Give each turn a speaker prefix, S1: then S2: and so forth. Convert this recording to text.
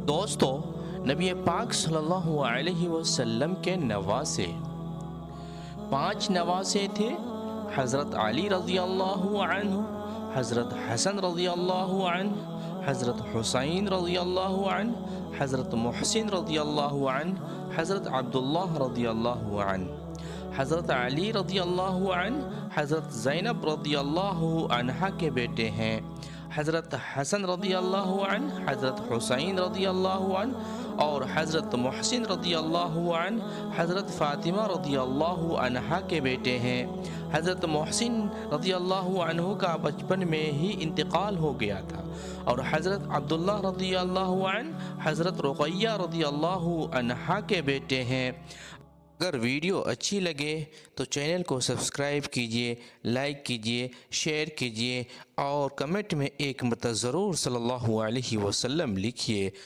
S1: دوستو، نبی پاک صلی اللہ علیہ وسلم کے نواسے 5 نواسے تھے۔ حضرت علی رضی اللہ عنہ، حضرت حسن رضی اللہ عنہ، حضرت حسین رضی اللہ عنہ، حضرت محسن رضی اللہ عنہ، حضرت عبداللہ رضی اللہ عنہ۔ حضرت علی رضی اللہ عنہ حضرت زینب رضی اللہ عنہ کے بیٹے ہیں۔ حضرت حسن رضی اللہ عنہ، حضرت حسین رضی اللہ عنہ اور حضرت محسن رضی اللہ عنہ حضرت فاطمہ رضی اللہ عنہ کے بیٹے ہیں۔ حضرت محسن رضی اللہ عنہ کا بچپن میں ہی انتقال ہو گیا تھا، اور حضرت عبداللہ رضی اللہ عنہ حضرت رقیہ رضی اللہ عنہ کے بیٹے ہیں۔ اگر ویڈیو اچھی لگے تو چینل کو سبسکرائب کیجئے، لائک کیجئے، شیئر کیجئے اور کمنٹ میں ایک مرتبہ ضرور صلی اللہ علیہ وسلم لکھیے۔